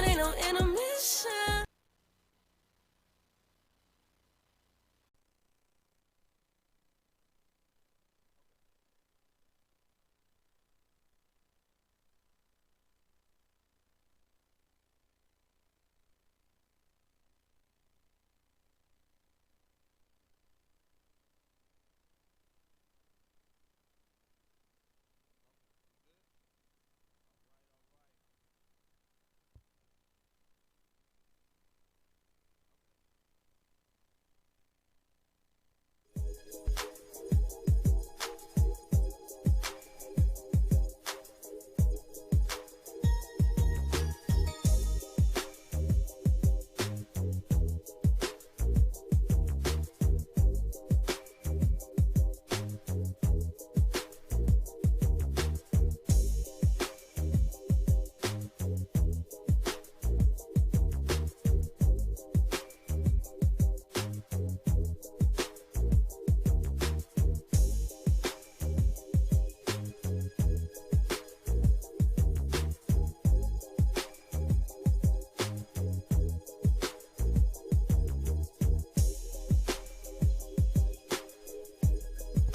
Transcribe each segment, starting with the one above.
ain't no intermission.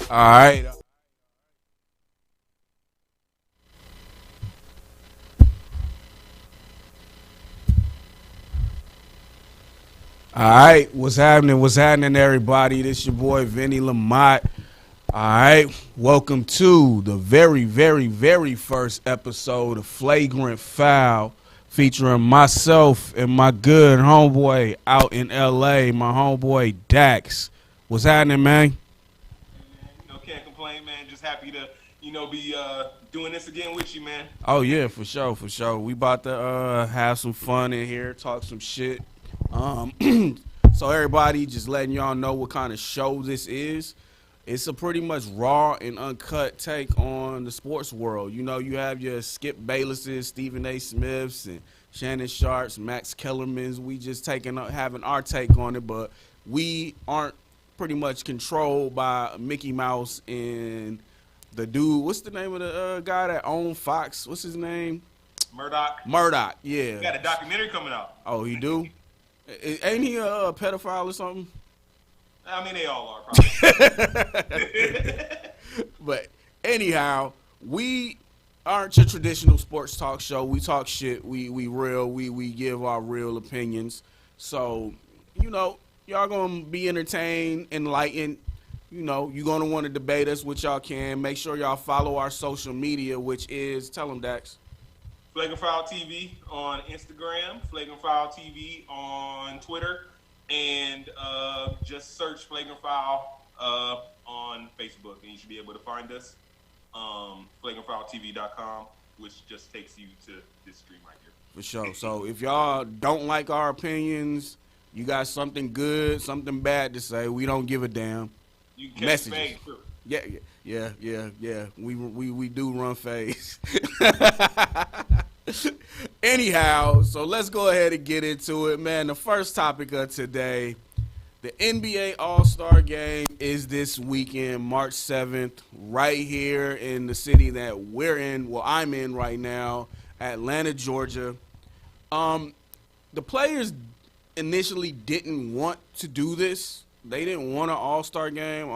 All right. All right. What's happening? What's happening, everybody? This your boy, Vinnie Lamont. All right. Welcome to the very, very, very first episode of Flagrant Foul, featuring myself and my good homeboy out in L.A., my homeboy Dax. What's happening, man? Can't complain, man. Just happy to, be doing this again with you, man. Oh, yeah, for sure, for sure. We about to have some fun in here, talk some shit. So everybody, just letting y'all know what kind of show this is. It's a pretty much raw and uncut take on the sports world. You know, you have your Skip Baylesses, Stephen A. Smiths, and Shannon Sharps, Max Kellermans. We just having our take on it, but we aren't pretty much controlled by Mickey Mouse and the dude. What's the name of the guy that owned Fox? What's his name? Murdoch, yeah. He got a documentary coming out. Oh, he do? Ain't he a pedophile or something? I mean, they all are, probably. But anyhow, we aren't your traditional sports talk show. We talk shit. We real. We give our real opinions. So, y'all gonna be entertained, enlightened. You're gonna want to debate us, which y'all can. Make sure y'all follow our social media, which is, tell them, Dax. Flagrant Foul TV on Instagram, Flagrant Foul TV on Twitter, and just search Flagrant Foul on Facebook, and you should be able to find us. FlagrantFoulTV.com, which just takes you to this stream right here. For sure. So if y'all don't like our opinions, you got something good, something bad to say, we don't give a damn. You can catch Messages. fade too. Yeah. We do run phase. Anyhow, so let's go ahead and get into it, man. The first topic of today, the NBA All-Star Game is this weekend, March 7th, right here in the city that we're in, well, I'm in right now, Atlanta, Georgia. The players initially didn't want to do this. They didn't want an All-Star Game.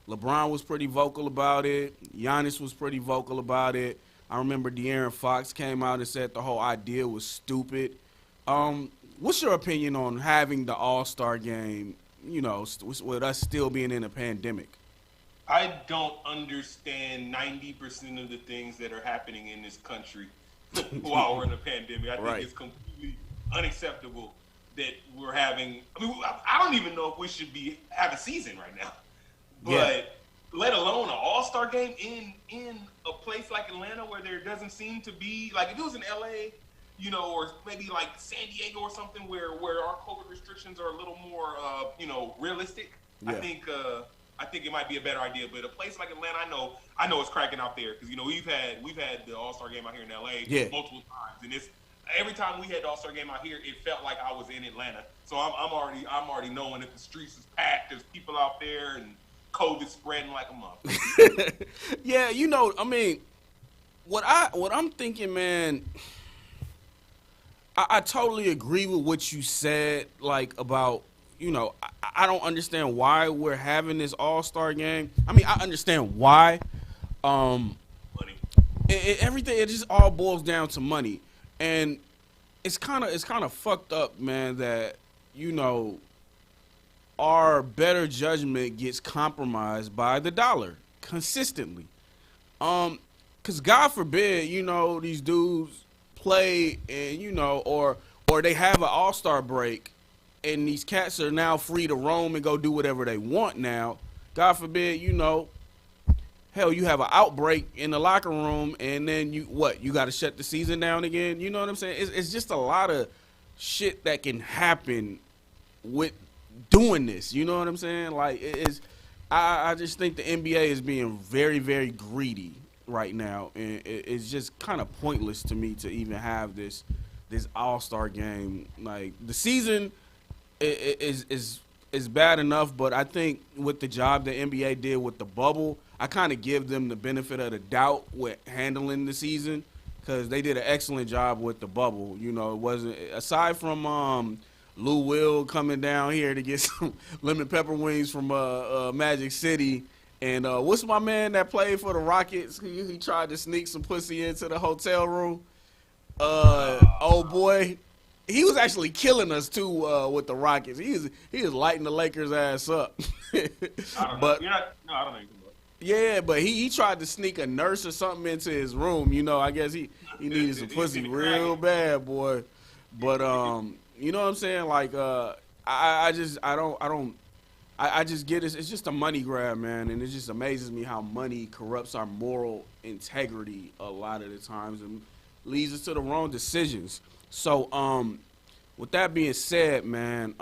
LeBron was pretty vocal about it. Giannis was pretty vocal about it. I remember De'Aaron Fox came out and said the whole idea was stupid. What's your opinion on having the All-Star Game, with us still being in a pandemic? I don't understand 90% of the things that are happening in this country while we're in a pandemic. I think it's completely unacceptable that we're having. I don't even know if we should have a season right now. But let alone an All-Star Game in a place like Atlanta where there doesn't seem to be, like if it was in LA, or maybe like San Diego or something where our COVID restrictions are a little more, realistic. Yeah. I think it might be a better idea. But a place like Atlanta, I know it's cracking out there because we've had the All-Star Game out here in LA multiple times, and it's every time we had the All-Star Game out here, it felt like I was in Atlanta. So I'm already knowing if the streets is packed, there's people out there, and COVID spreading like a motherfucker. Yeah, what I'm thinking, man, I totally agree with what you said, like about I don't understand why we're having this All-Star game. I mean, I understand why. Money. Everything it just all boils down to money, and it's kind of fucked up, man. That our better judgment gets compromised by the dollar consistently. Cause God forbid, these dudes play and or they have an All-Star break, and these cats are now free to roam and go do whatever they want now. God forbid, hell, you have an outbreak in the locker room, and then you got to shut the season down again. You know what I'm saying? It's just a lot of shit that can happen with doing this. You know what I'm saying? Like I just think the NBA is being very, very greedy right now, and it's just kind of pointless to me to even have this All-Star game. Like the season is bad enough, but I think with the job the NBA did with the bubble, I kind of give them the benefit of the doubt with handling the season, because they did an excellent job with the bubble. It wasn't, aside from Lou Will coming down here to get some lemon pepper wings from Magic City. And what's my man that played for the Rockets? He tried to sneak some pussy into the hotel room. Old boy. He was actually killing us too with the Rockets. He was lighting the Lakers' ass up. I don't know. I don't know. Yeah, but he tried to sneak a nurse or something into his room. I guess he needed some pussy real bad, boy. But you know what I'm saying? Like I just get it. It's just a money grab, man, and it just amazes me how money corrupts our moral integrity a lot of the times and leads us to the wrong decisions. So, with that being said, man,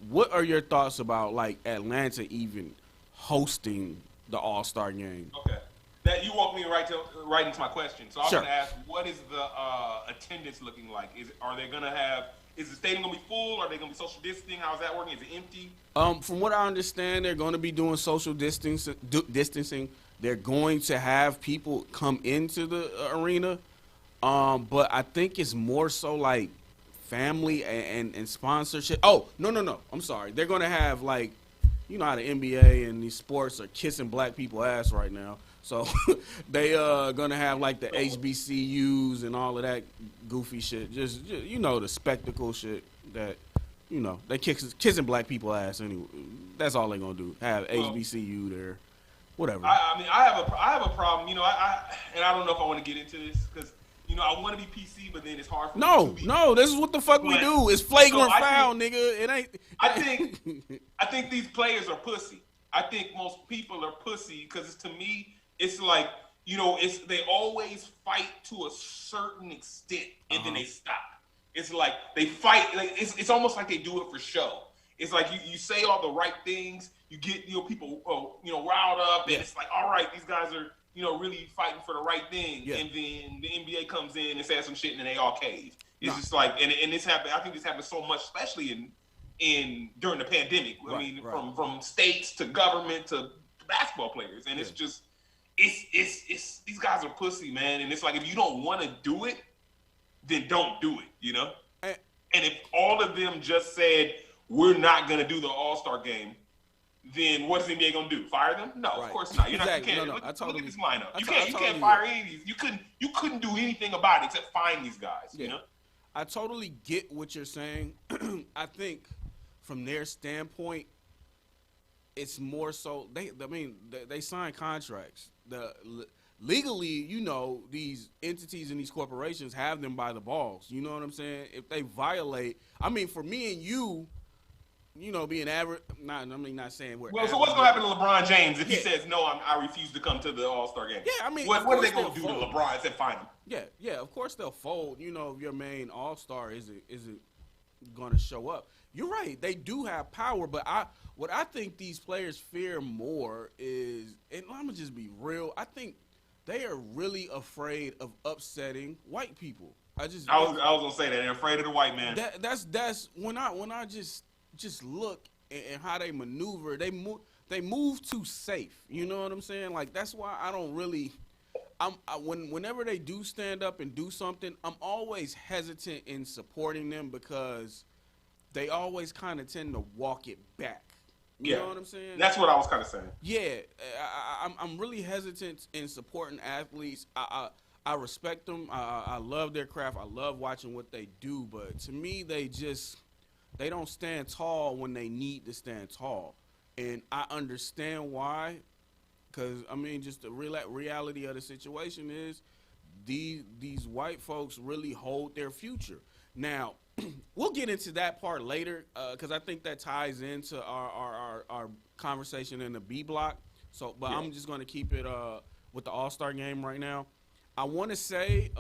what are your thoughts about like Atlanta even hosting the All-Star game? Okay, that you walked me right into my question. So I was Sure. going to ask, what is the attendance looking like? Is the stadium gonna be full? Are they gonna be social distancing? How's that working? Is it empty? From what I understand, they're going to be doing social distancing. They're going to have people come into the arena, but I think it's more so like family and sponsorship. Oh, no. I'm sorry. They're going to have like, how the NBA and these sports are kissing black people ass right now. So they going to have like the HBCUs and all of that goofy shit. Just the spectacle shit that, they kissing black people ass anyway. That's all they're going to do. Have HBCU there, whatever. I have a problem. And I don't know if I want to get into this because, I want to be PC, but then it's hard for me to be. No, this is what the fuck we do. It's flagrant foul, nigga. It ain't. I think these players are pussy. I think most people are pussy because to me, it's like, they always fight to a certain extent and then they stop. It's like they fight, like it's almost like they do it for show. It's like you say all the right things, you get people riled up, and it's like, all right, these guys are really fighting for the right thing, and then the NBA comes in and says some shit, and then they all cave. It's just like, and this happened. I think this happened so much, especially in during the pandemic. From states to government to basketball players, and it's just it's these guys are pussy, man. And it's like, if you don't want to do it, then don't do it, And if all of them just said, we're not going to do the All-Star game, then what's the NBA going to do? Fire them? No, of course not. You're exactly. not. You No, can't. Look at this lineup. You can't fire any of these. You couldn't do anything about it except fine these guys, I totally get what you're saying. I think from their standpoint, it's more so they sign contracts. Legally, these entities and these corporations have them by the balls. You know what I'm saying? If they violate, for me and you, being average. Not saying we're. Well, so what's gonna happen to LeBron James if he says no? I refuse to come to the All-Star game. Yeah, what are they gonna do to LeBron except fine him? Yeah. Of course they'll fold. If your main All-Star isn't going to show up. You're right. They do have power, but what I think these players fear more is, and I'm gonna just be real. I think they are really afraid of upsetting white people. I was gonna say that they're afraid of the white man. That's when I just look and how they maneuver. They move too safe. You know what I'm saying? Like, that's why I don't really Whenever they do stand up and do something, I'm always hesitant in supporting them because they always kind of tend to walk it back. You know what I'm saying? That's what I was kind of saying. Yeah, I'm really hesitant in supporting athletes. I respect them. I love their craft. I love watching what they do. But to me, they don't stand tall when they need to stand tall, and I understand why. Because I mean, just the reality of the situation is, these white folks really hold their future. Now, we'll get into that part later because I think that ties into our conversation in the B block. So, but I'm just going to keep it with the All-Star game right now. I want to say,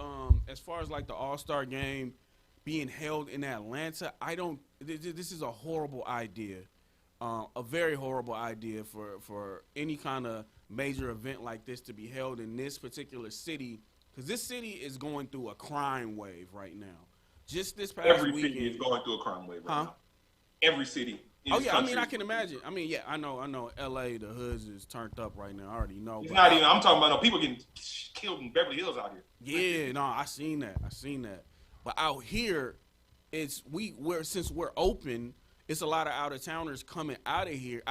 as far as like the All-Star game being held in Atlanta, this is a horrible idea, a very horrible idea for any kind of major event like this to be held in this particular city, because this city is going through a crime wave right now. Just this past Every weekend, city is going through a crime wave right now. Every city. Oh yeah, I mean, I can imagine. I mean, yeah, I know. L.A. the hoods is turned up right now. I already know. It's not even. I'm talking about people getting killed in Beverly Hills out here. Yeah, no, I seen that. But out here, since we're open, it's a lot of out of towners coming out here,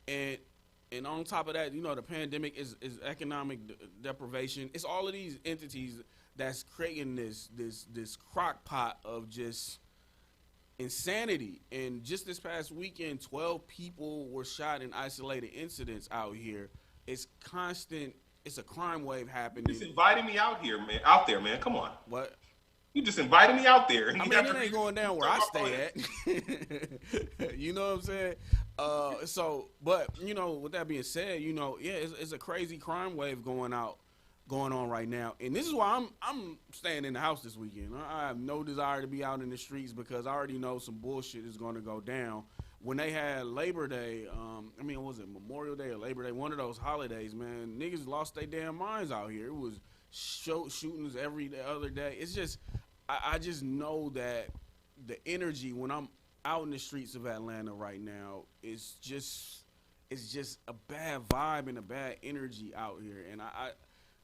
and on top of that, you know, the pandemic is economic deprivation. It's all of these entities that's creating this crock pot of just insanity. And just this past weekend, 12 people were shot in isolated incidents out here. It's constant. It's a crime wave happening. You just invited me out there, man. Come on. What? You just invited me out there. I mean, it ain't going down where I stay at. You know what I'm saying? But you know, with that being said, you know, yeah, it's a crazy crime wave going on right now, and this is why I'm staying in the house this weekend. I have no desire to be out in the streets because I already know some bullshit is going to go down. When they had Labor Day, I mean, was it Memorial Day or Labor Day? One of those holidays, man. Niggas lost their damn minds out here. It was shootings every other day. It's just, I just know that the energy when I'm out in the streets of Atlanta right now is just a bad vibe and a bad energy out here, and I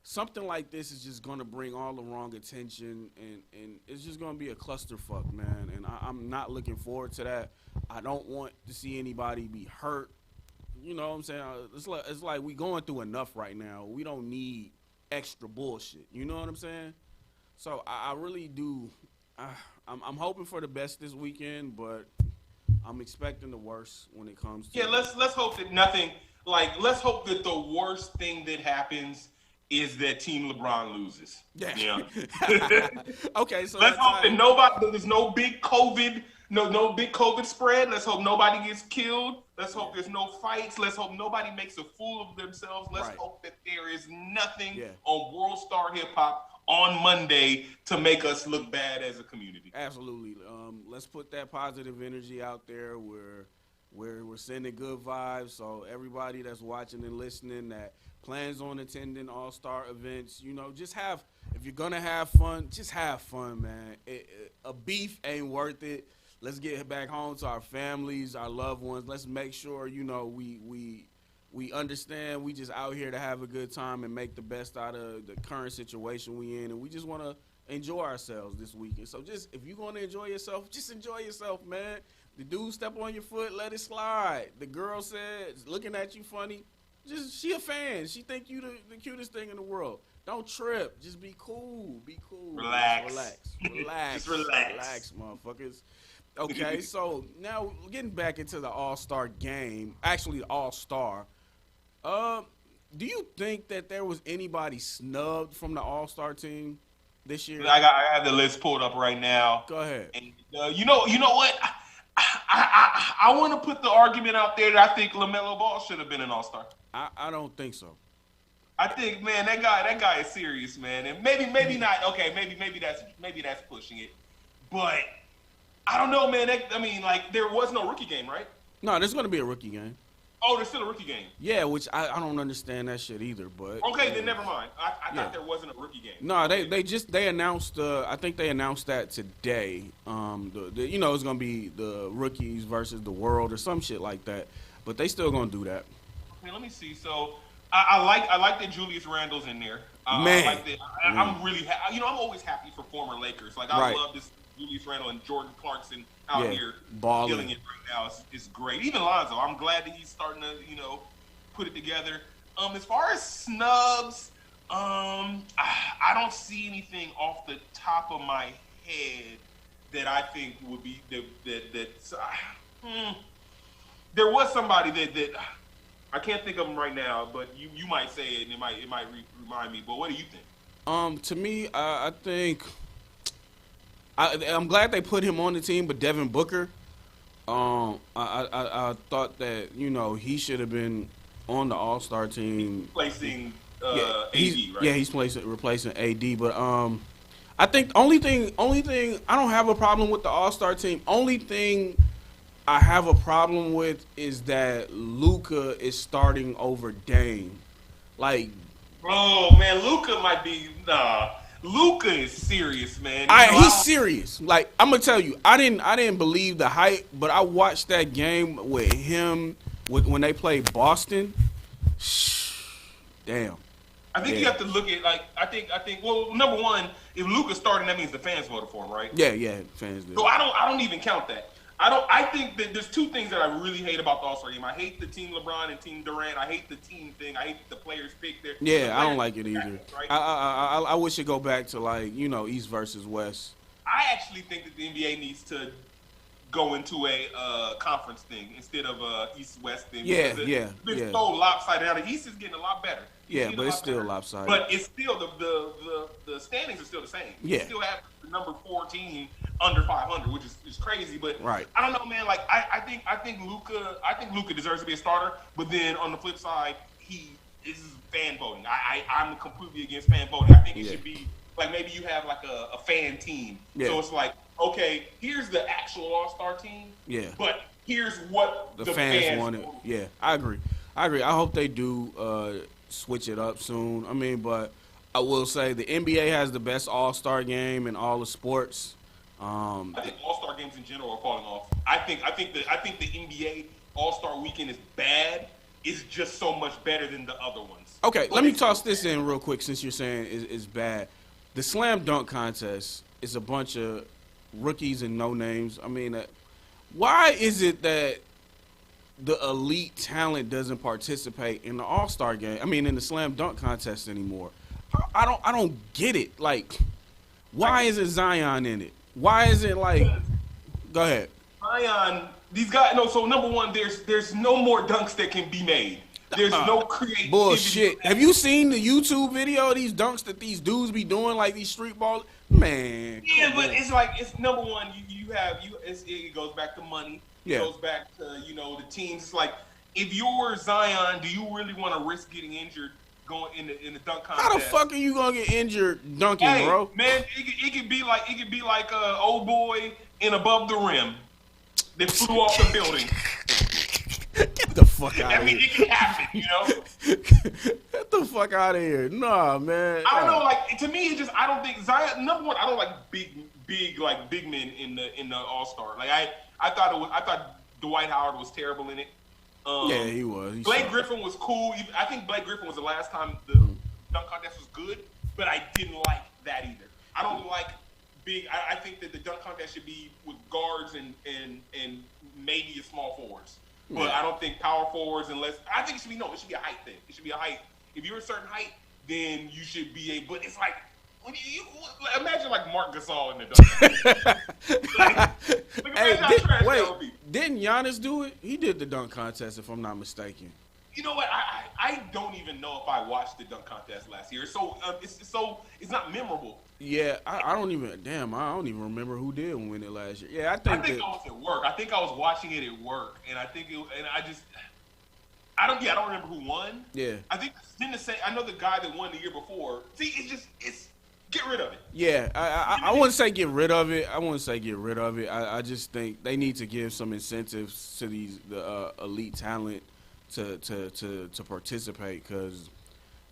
something like this is just going to bring all the wrong attention, and it's just going to be a clusterfuck, man. And I'm not looking forward to that. I don't want to see anybody be hurt. You know what I'm saying? It's like we going through enough right now. We don't need extra bullshit. You know what I'm saying? So I really do. I'm hoping for the best this weekend, but I'm expecting the worst when it comes to. Yeah, let's hope that nothing. Let's hope that the worst thing that happens is that Team LeBron loses. Yeah. Okay, so let's hope that there's no big COVID, no big COVID spread. Let's hope nobody gets killed. Let's hope there's no fights. Let's hope nobody makes a fool of themselves. Let's hope that there is nothing on World Star Hip Hop on Monday to make us look bad as a community. Absolutely. Let's put that positive energy out there. We're sending good vibes. So everybody that's watching and listening that plans on attending All-Star events, you know, if you're going to have fun, just have fun, man. A beef ain't worth it. Let's get back home to our families, our loved ones. Let's make sure, you know, we understand we just out here to have a good time and make the best out of the current situation we in. And we just want to enjoy ourselves this weekend. So just, if you're going to enjoy yourself, just enjoy yourself, man. The dude step on your foot, let it slide. The girl said, looking at you funny, she a fan. She think you the cutest thing in the world. Don't trip. Just be cool. Be cool. Relax. Just relax, motherfuckers. Okay, so now getting back into the All-Star game, actually All-Star. Do you think that there was anybody snubbed from the All-Star team this year? I have the list pulled up right now. Go ahead. And, you know what? I want to put the argument out there that I think LaMelo Ball should have been an All-Star. I don't think so. I think, man, that guy is serious, man. And maybe not. Okay, maybe that's pushing it. But I don't know, man. There was no rookie game, right? No, there's going to be a rookie game. Oh, there's still a rookie game. Yeah, which I don't understand that shit either. But okay, then never mind. I thought there wasn't a rookie game. No, they announced. I think they announced that today. You know, it's gonna be the rookies versus the world or some shit like that. But they still gonna do that. Okay, let me see. So I like that Julius Randle's in there. Man, like that. I'm really, I'm always happy for former Lakers. Like I love this Julius Randle and Jordan Clarkson out here balling. killing it right now. It's great. Even Lonzo, I'm glad that he's starting to, put it together. As far as snubs, I don't see anything off the top of my head that I think would be there was somebody that I can't think of him right now, but you might say it and it might remind me. But what do you think? To me, I think I'm glad they put him on the team, but Devin Booker, I thought that he should have been on the All-Star team, replacing AD, right? Yeah, he's replacing AD, but I think only thing I don't have a problem with the All-Star team. Only thing I have a problem with is that Luka is starting over Dame. Like, oh man, Luka might be Luka is serious, man. He's serious. Like, I'm gonna tell you, I didn't believe the hype, but I watched that game with him when they played Boston. Damn. I think you have to look at I think well, number one, if Luka's starting, that means the fans voted for him, right? Yeah, fans did. So I don't even count that. I think that there's two things that I really hate about the All-Star game. I hate the Team LeBron and Team Durant. I hate the team thing. I hate the players pick their. Yeah, I don't like it either. Right? I wish it go back to East versus West. I actually think that the NBA needs to go into a conference thing instead of East-West thing. Yeah. It's been so lopsided. Now the East is getting a lot better. Yeah, but it's still lopsided. But it's still the standings are still the same. Yeah. You still have the number 4 team under 500, which is crazy. But I don't know, man. Like I think Luka deserves to be a starter. But then on the flip side, this is fan voting. I'm completely against fan voting. I think it should be like maybe you have like a fan team. Yeah. So it's like, okay, here's the actual All-Star team. Yeah. But here's what the fans wanted. Yeah, I agree. I hope they do switch it up soon. I mean, but I will say the NBA has the best All-Star game in all the sports. I think All-Star games in general are falling off. I think the NBA All-Star weekend is bad. It's just so much better than the other ones. Okay, let me toss this in real quick since you're saying it's bad. The slam dunk contest is a bunch of rookies and no names. I mean, why is it that the elite talent doesn't participate in the All-Star game? I mean, in the slam dunk contest anymore. I don't get it. Like, why isn't Zion in it? Why is it like? Go ahead. Zion, these guys. No, so number one, there's no more dunks that can be made. There's no creativity. Bullshit. Have you seen the YouTube video of these dunks that these dudes be doing, like these street ball? Man. Yeah, but it's like, it's number one, it goes back to money. It goes back to, the teams. It's like, if you're Zion, do you really want to risk getting injured going in the dunk contest? How the fuck are you gonna get injured dunking, bro? Man, it could be like old boy in above the rim that flew off the building. Get the fuck out of here. I mean, it can happen, Get the fuck out of here. Nah, man. I don't know, like, to me, I don't think Zion, number one, I don't like big men in the All-Star. Like, I thought Dwight Howard was terrible in it. Yeah, he was. Blake Griffin was cool. I think Blake Griffin was the last time the dunk contest was good, but I didn't like that either. I don't like big. I think that the dunk contest should be with guards and maybe small forwards. But I don't think power forwards unless I think it should be it should be a height thing. It should be a height. If you're a certain height, then you should be able. But it's like when you imagine like Mark Gasol in the dunk. Didn't Giannis do it? He did the dunk contest, if I'm not mistaken. You know what? I don't even know if I watched the dunk contest last year. So it's not memorable. Yeah, I don't even remember who did win it last year. Yeah, I think I was at work. I think I was watching it at work, and I don't remember who won. Yeah, I think I know the guy that won the year before. See, it's get rid of it. Yeah, I wouldn't say get rid of it. I just think they need to give some incentives to the elite talent to participate, because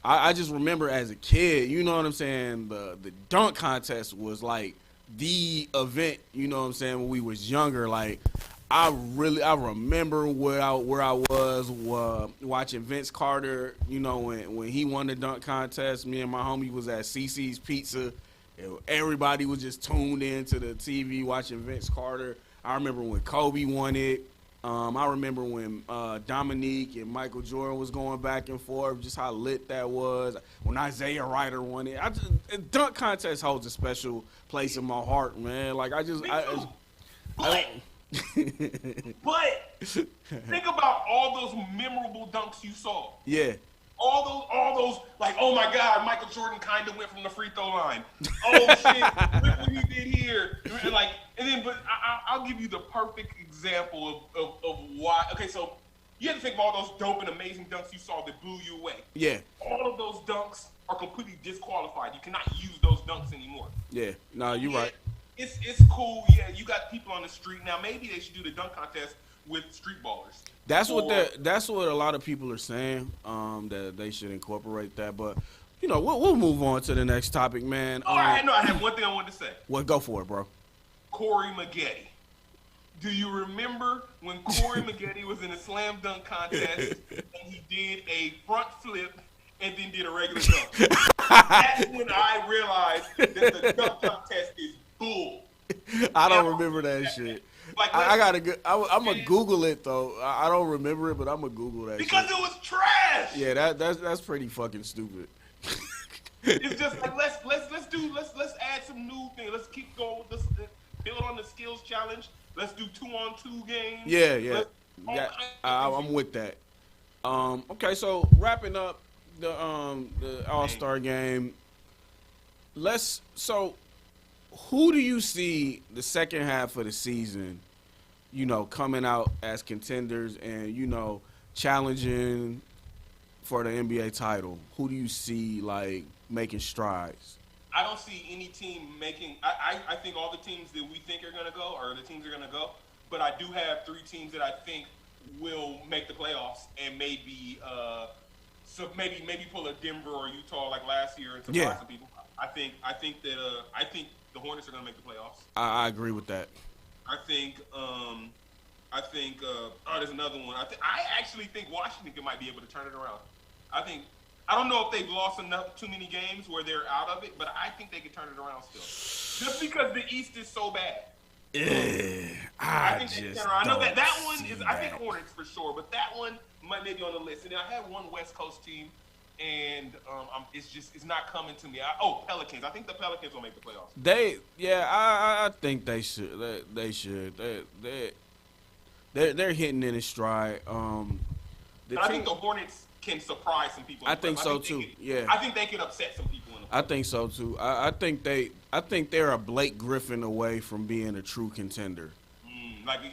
I just remember as a kid, you know what I'm saying, the dunk contest was like the event, you know what I'm saying, when we was younger. Like, I remember where I was watching Vince Carter. You know, when he won the dunk contest, me and my homie was at CC's Pizza. Everybody was just tuned into the TV watching Vince Carter. I remember when Kobe won it. I remember when Dominique and Michael Jordan was going back and forth, just how lit that was. When Isaiah Ryder won it, dunk contest holds a special place in my heart, man. Like But think about all those memorable dunks you saw. Yeah. All those, like, oh my God, Michael Jordan kind of went from the free throw line. Oh shit, look what he did here. Like, and then, but I'll give you the perfect example of why. Okay, so you have to think of all those dope and amazing dunks you saw that blew you away. Yeah. All of those dunks are completely disqualified. You cannot use those dunks anymore. Yeah. No, you're right. It's cool. Yeah, you got people on the street now. Maybe they should do the dunk contest with street ballers. That's what a lot of people are saying. That they should incorporate that. But you know, we'll move on to the next topic, man. All right, no, I have one thing I wanted to say. Well, go for it, bro. Corey Maggette. Do you remember when Corey Maggette was in a slam dunk contest and he did a front flip and then did a regular dunk? That's when I realized that the dunk contest is bull. I don't remember that shit. Like, I gotta. I'm gonna Google it though. I don't remember it, but I'm gonna Google that. Because shit. it was trash. Yeah, that's pretty fucking stupid. It's just like let's add some new things. Let's keep going with this. Build on the skills challenge. Let's do 2-on-2 games. Yeah. I'm with that. Okay, so wrapping up the All-Star game. Who do you see the second half of the season, you know, coming out as contenders and, you know, challenging for the NBA title? Who do you see, like, making strides? I don't see any team making – I think all the teams that we think are going to go are the teams that are going to go. But I do have 3 teams that I think will make the playoffs and maybe maybe pull a Denver or Utah like last year and surprise some people. I think the Hornets are going to make the playoffs. I agree with that. I think there's another one. I actually think Washington might be able to turn it around. I don't know if they've lost too many games where they're out of it, but I think they can turn it around still. Just because the East is so bad. I know that one is. I think Hornets for sure, but that one might maybe on the list. And I have one West Coast team, and it's not coming to me. Pelicans. I think the Pelicans will make the playoffs. I think they should. They should. They're hitting in a stride. I think the Hornets can surprise some people. I think so too. I think they can upset some people in the playoffs. I think so too. I think they're a Blake Griffin away from being a true contender.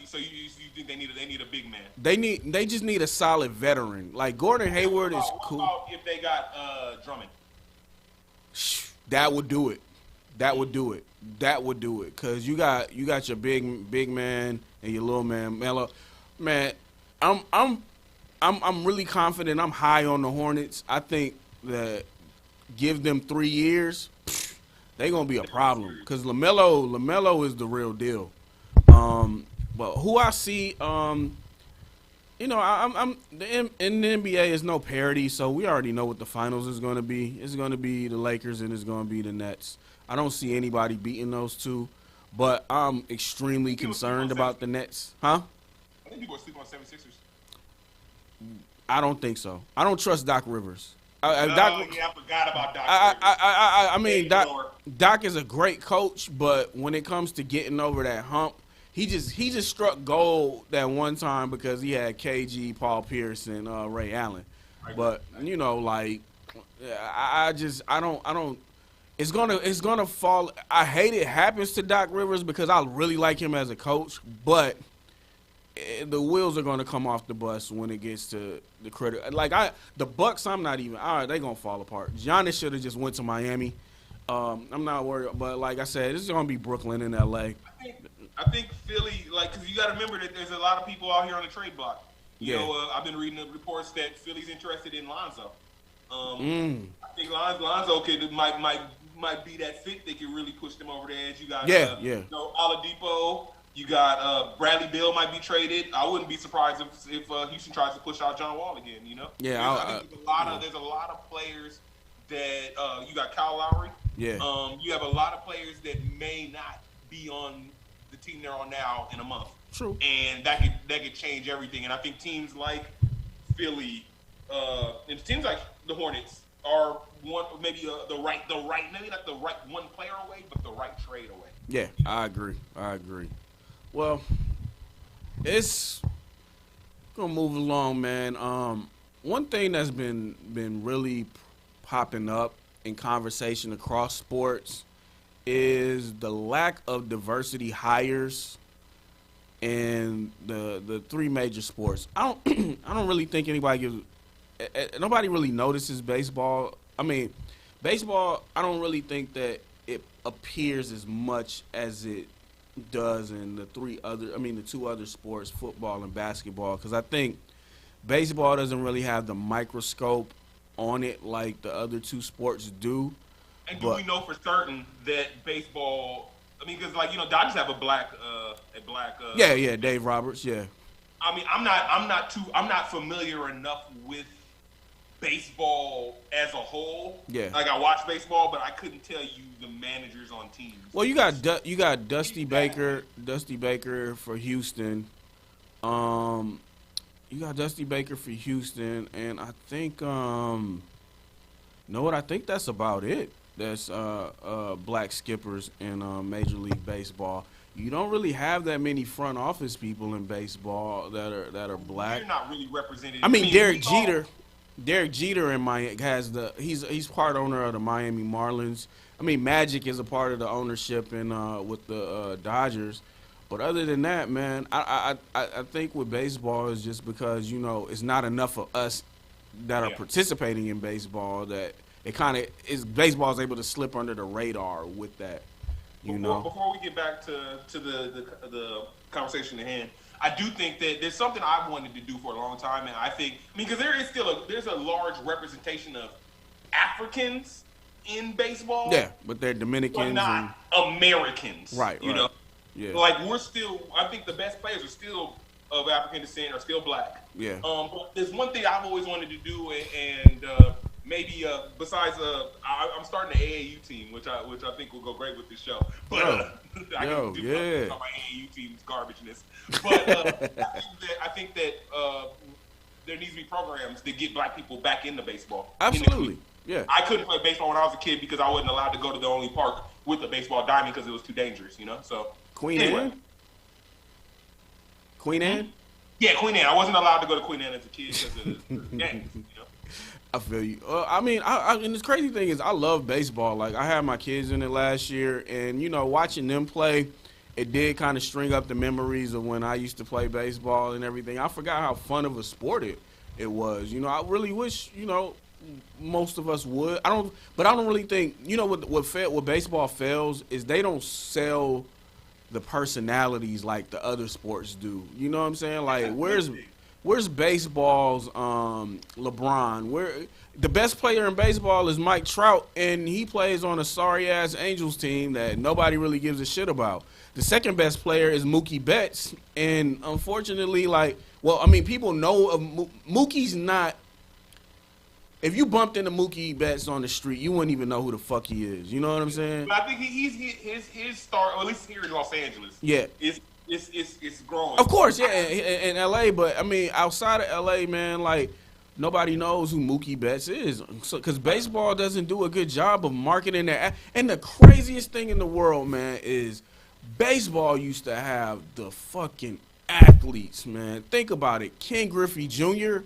So you think they need a big man? They just need a solid veteran. Like Gordon Hayward is cool. What about if they got Drummond? That would do it. Cause you got your big man and your little man Melo. Man, I'm really confident. I'm high on the Hornets. I think that give them 3 years, they gonna be a problem. Cause LaMelo is the real deal. But who I see, you know, I'm in the NBA is no parity, so we already know what the finals is gonna be. It's gonna be the Lakers and it's gonna be the Nets. I don't see anybody beating those two, but I'm extremely concerned about the Nets. Huh? I think people are sleeping on 76ers. I don't think so. I don't trust Doc Rivers. I forgot about Doc Rivers. I mean, Doc is a great coach, but when it comes to getting over that hump, he just struck gold that one time because he had KG, Paul Pierce, and Ray Allen. But you know, like, I don't. It's gonna fall. I hate it happens to Doc Rivers because I really like him as a coach, but the wheels are gonna come off the bus when it gets to the credit. Like the Bucks, I'm not even. All right, they gonna fall apart. Giannis should have just went to Miami. I'm not worried, but like I said, this is gonna be Brooklyn and LA. I think Philly, like, because you got to remember that there's a lot of people out here on the trade block. You know, I've been reading the reports that Philly's interested in Lonzo. I think Lonzo might be that fit that can really push them over the edge. You got Oladipo. You got Bradley Beal might be traded. I wouldn't be surprised if Houston tries to push out John Wall again. You know, Yeah, I think there's a lot of players that you got Kyle Lowry. Yeah. You have a lot of players that may not be on the team they're on now in a month. True. And that could change everything. And I think teams like Philly, and teams like the Hornets are maybe not the right one player away, but the right trade away. Yeah, I agree. Well, it's gonna move along, man. One thing that's been really popping up in conversation across sports is the lack of diversity hires in the three major sports. I don't really think nobody really notices baseball. I mean, baseball, I don't really think that it appears as much as it does in the two other sports, football and basketball, because I think baseball doesn't really have the microscope on it like the other two sports do. And do we know for certain that baseball? I mean, because Dodgers have a black. Yeah, Dave Roberts. Yeah. I mean, I'm not familiar enough with baseball as a whole. Yeah. Like I watch baseball, but I couldn't tell you the managers on teams. Well, you got Dusty Baker for Houston. You got Dusty Baker for Houston, and I think I think that's about it. That's black skippers in Major League Baseball. You don't really have that many front office people in baseball that are black. They're not really represented. I mean, Derek Jeter in Miami he's part owner of the Miami Marlins. I mean, Magic is a part of the ownership with the Dodgers. But other than that, man, I think with baseball is just because it's not enough of us that are participating in baseball that it kind of is. Baseball is able to slip under the radar with that. Before we get back to the conversation at hand, I do think that there's something I've wanted to do for a long time, and I think because there's a large representation of Africans in baseball. Yeah, but they're Dominicans, but not Americans. Right. Yeah. Like I think the best players are still of African descent, are still black. Yeah. But there's one thing I've always wanted to do, and maybe besides I'm starting an AAU team, which I think will go great with this show. But my AAU team's garbageness. But I think that there needs to be programs that get black people back into baseball. Absolutely. Yeah. I couldn't play baseball when I was a kid because I wasn't allowed to go to the only park with a baseball diamond because it was too dangerous. So Queen Anne. Yeah, Queen Anne. I wasn't allowed to go to Queen Anne as a kid because of the gangs. I feel you. I mean, and the crazy thing is, I love baseball. Like, I had my kids in it last year, and watching them play, it did kind of string up the memories of when I used to play baseball and everything. I forgot how fun of a sport it was. I really wish most of us would. I don't really think what baseball fails is they don't sell the personalities like the other sports do. You know what I'm saying? Like, where's baseball's LeBron? Where the best player in baseball is Mike Trout, and he plays on a sorry ass Angels team that nobody really gives a shit about. The second best player is Mookie Betts, and unfortunately, people know of Mookie's not. If you bumped into Mookie Betts on the street, you wouldn't even know who the fuck he is. You know what I'm saying? But I think his star, or at least here in Los Angeles, it's growing. Of course, yeah, in LA, but I mean, outside of LA, man, like nobody knows who Mookie Betts is, because baseball doesn't do a good job of marketing that. And the craziest thing in the world, man, is baseball used to have the fucking athletes, man. Think about it, Ken Griffey Jr.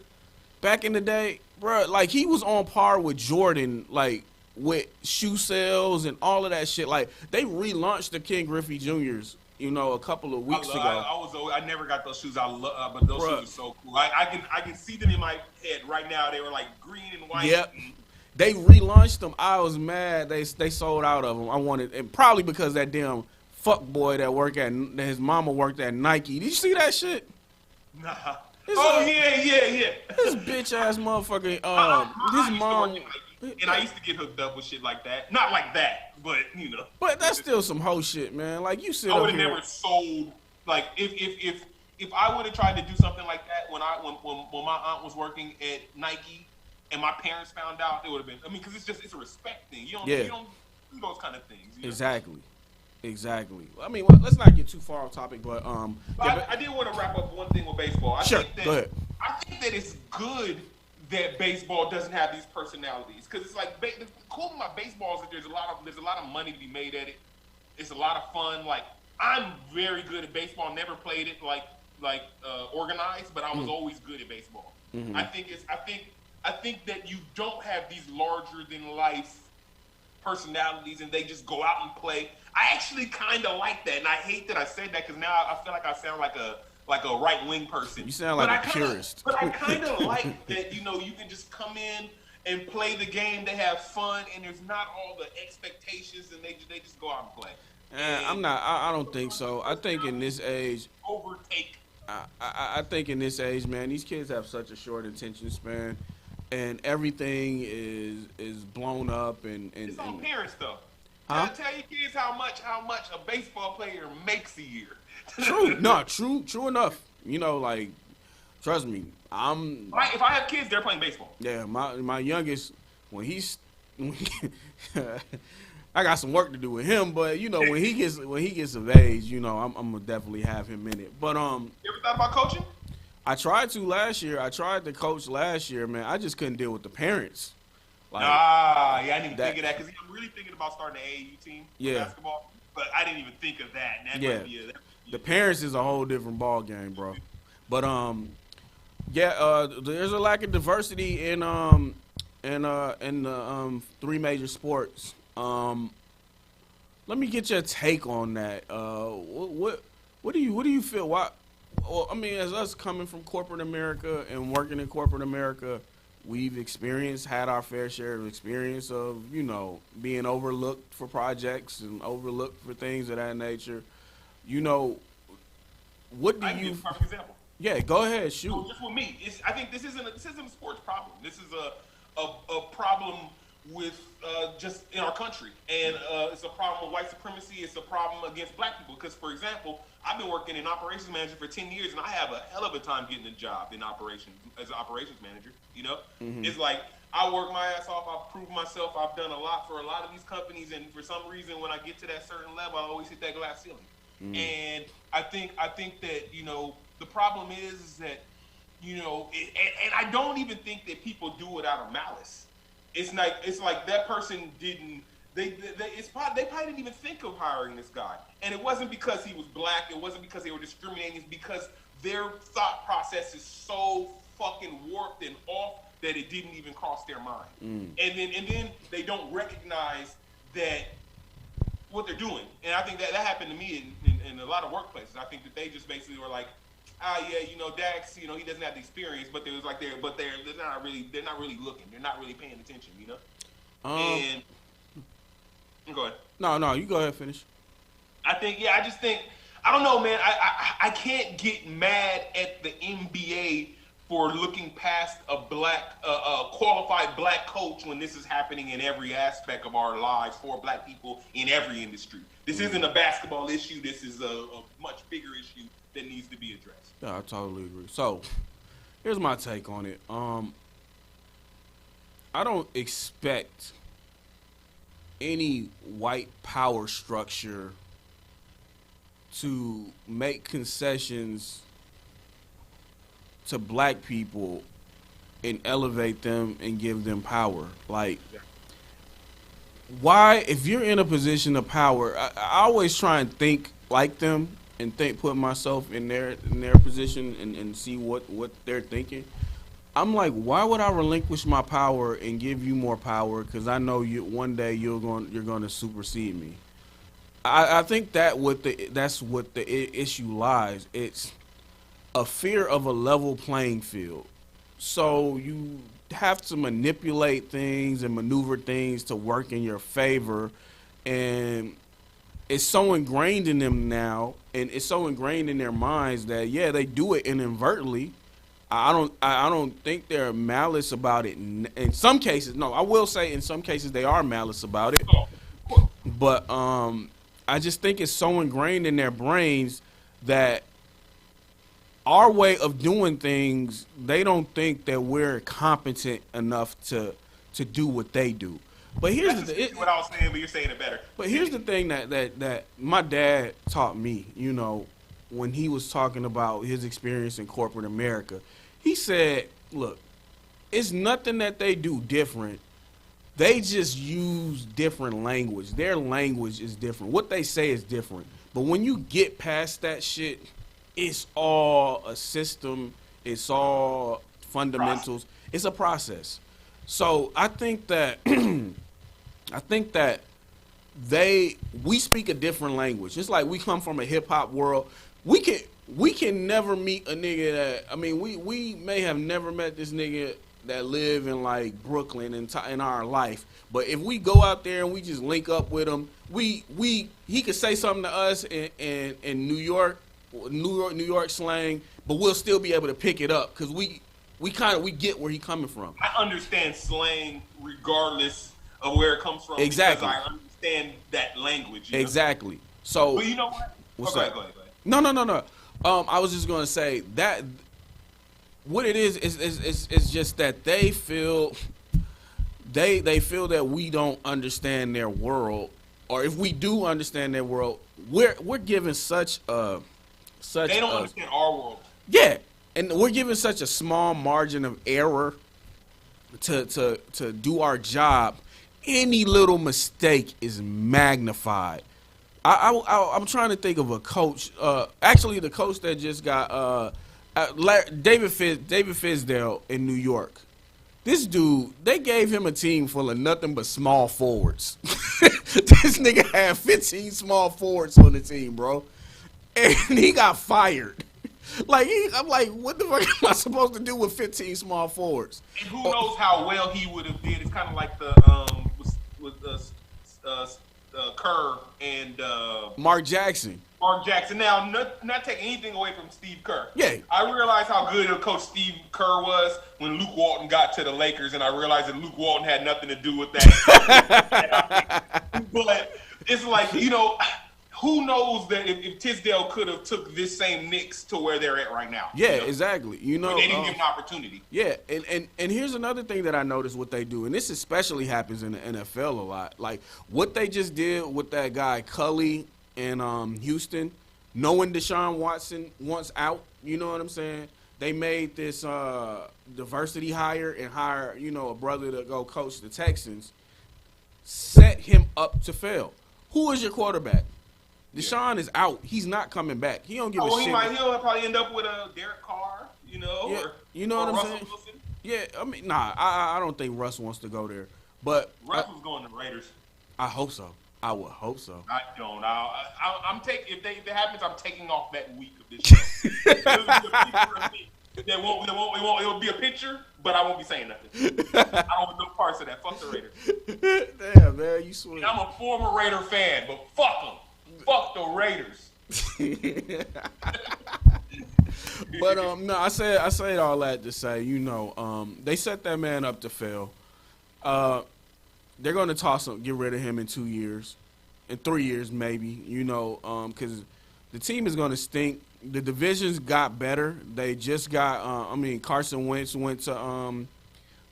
back in the day. Bro, like, he was on par with Jordan, like, with shoe sales and all of that shit. Like, they relaunched the Ken Griffey Juniors, a couple of weeks ago. I never got those shoes. But those shoes are so cool. I can see them in my head right now. They were like green and white. Yep. They relaunched them. I was mad. They sold out of them. I wanted, and probably because that damn fuck boy that his mama worked at Nike. Did you see that shit? Nah. Yeah. This bitch ass motherfucker. His mom. And I used to get hooked up with shit like that. Not like that, but But that's still some hoe shit, man. Like, you sit I up would here. have never sold Like if I would have tried to do something like that when my aunt was working at Nike and my parents found out, it would have been. I mean, because it's a respect thing. You don't do those kind of things. You know? Exactly. I mean, well, let's not get too far off topic, but I did want to wrap up one thing with baseball. Go ahead. I think that it's good that baseball doesn't have these personalities, because it's like the cool thing about baseball is that there's a lot of money to be made at it. It's a lot of fun. Like, I'm very good at baseball. Never played it like organized, but I was always good at baseball. Mm-hmm. I think that you don't have these larger than life personalities and they just go out and play. I actually kind of like that, and I hate that I said that, because now I feel like I sound like a right wing person. You sound like a purist. But I kind of like that. You can just come in and play the game. They have fun, and there's not all the expectations, and they just go out and play. I don't think so. I think in this age, overtake. I think in this age, man, these kids have such a short attention span, and everything is blown up and it's on parents though. Huh? Tell your kids how much a baseball player makes a year. True enough. Like, trust me, if I have kids, they're playing baseball. Yeah, my youngest, when I got some work to do with him, but when he gets of age, I'm gonna definitely have him in it. But you ever thought about coaching? I tried to last year. I tried to coach last year, man. I just couldn't deal with the parents. Like, I didn't even think of that, because I'm really thinking about starting an AAU team for basketball, but I didn't even think of that. And that might be the parents is a whole different ball game, bro. But there's a lack of diversity in the three major sports. Let me get your take on that. What do you feel? Why? Well, I mean, as us coming from corporate America and working in corporate America, we've had our fair share of experience of being overlooked for projects and overlooked for things of that nature. What do I can you? give a perfect example. Yeah, go ahead, shoot. So just with me, I think this isn't a sports problem. This is a problem with just in our country, and it's a problem with white supremacy. It's a problem against black people. Because, for example, I've been working in operations manager for 10 years, and I have a hell of a time getting a job in operations as an operations manager. Mm-hmm. It's like I work my ass off. I've proved myself. I've done a lot for a lot of these companies, and for some reason, when I get to that certain level, I always hit that glass ceiling. Mm-hmm. And I think that the problem is that and I don't even think that people do it out of malice. It's like that person didn't. They probably didn't even think of hiring this guy, and it wasn't because he was black. It wasn't because they were discriminating. It's because their thought process is so fucking warped and off that it didn't even cross their mind. Mm. And then they don't recognize that what they're doing. And I think that happened to me in a lot of workplaces. I think that they just basically were like, Dax, he doesn't have the experience, but they're not really looking. They're not really paying attention, And go ahead. No, you go ahead, finish. I just think, I don't know, man. I can't get mad at the NBA for looking past a qualified black coach when this is happening in every aspect of our lives for black people in every industry. This isn't a basketball issue. This is a much bigger issue that needs to be addressed. Yeah, I totally agree. So, here's my take on it. I don't expect any white power structure to make concessions to black people and elevate them and give them power. Like, why, if you're in a position of power, I always try and think like them and put myself in their position and see what they're thinking. I'm like, why would I relinquish my power and give you more power? Because I know one day you're going to supersede me. I think that's what the issue lies. It's a fear of a level playing field. So you have to manipulate things and maneuver things to work in your favor, and it's so ingrained in them now, and it's so ingrained in their minds that they do it inadvertently. I don't think they're malice about it. In some cases, no, I will say in some cases they are malice about it. But I just think it's so ingrained in their brains that our way of doing things, they don't think that we're competent enough to do what they do. But here's what I was saying, but you're saying it better. But here's the thing that my dad taught me, you know, when he was talking about his experience in corporate America. He said, look, it's nothing that they do different. They just use different language. Their language is different. What they say is different. But when you get past that shit, it's all a system. It's all fundamentals. It's a process. So I think that we speak a different language. It's like we come from a hip hop world. We can never meet a nigga that, I mean, we may have never met this nigga that live in like Brooklyn in our life, but if we go out there and we just link up with him, he could say something to us in New York slang, but we'll still be able to pick it up because we get where he coming from. I understand slang regardless of where it comes from. Exactly. Because I understand that language. You know? Exactly. So. But you know what? What's Go that? ahead. No. I was just gonna say that what it is just that they feel that we don't understand their world, or if we do understand their world, we're given such a they don't understand our world. Yeah, and we're given such a small margin of error to do our job. Any little mistake is magnified. I'm trying to think of a coach. Actually, the coach that just got David Fizdale in New York. This dude, they gave him a team full of nothing but small forwards. This nigga had 15 small forwards on the team, bro, and he got fired. I'm like, what the fuck am I supposed to do with 15 small forwards? And who knows how well he would have did? It's kind of like the with Kerr and Mark Jackson. Now, not taking anything away from Steve Kerr. Yeah. I realized how good a coach Steve Kerr was when Luke Walton got to the Lakers, and I realized that Luke Walton had nothing to do with that. But it's like, you know, who knows that if Tisdale could have took this same Knicks to where they're at right now. Yeah, you know? Exactly. You know, but they didn't give him an opportunity. Yeah, and here's another thing that I noticed what they do, and this especially happens in the NFL a lot. Like what they just did with that guy Cully in Houston, knowing Deshaun Watson wants out. You know what I'm saying? They made this diversity hire and hire, you know, a brother to go coach the Texans. Set him up to fail. Who is your quarterback? Deshaun is out. He's not coming back. He don't give a shit. He'll probably end up with a Derek Carr, you know, yeah, or you know what I'm Russell saying? Wilson. Yeah, I mean, nah, I don't think Russ wants to go there. But Russ was going to Raiders. I hope so. I would hope so. I don't. I'm taking if it happens, I'm taking off that week of this show. It'll be a picture, but I won't be saying nothing. I don't want no parts of that. Fuck the Raiders. Damn, man, you swear. And I'm a former Raider fan, but fuck them. Fuck the Raiders. But no, I say all that to say, you know, they set that man up to fail. They're going to get rid of him in 2 years, in 3 years maybe, you know, because the team is going to stink. The divisions got better. They just got, Carson Wentz went to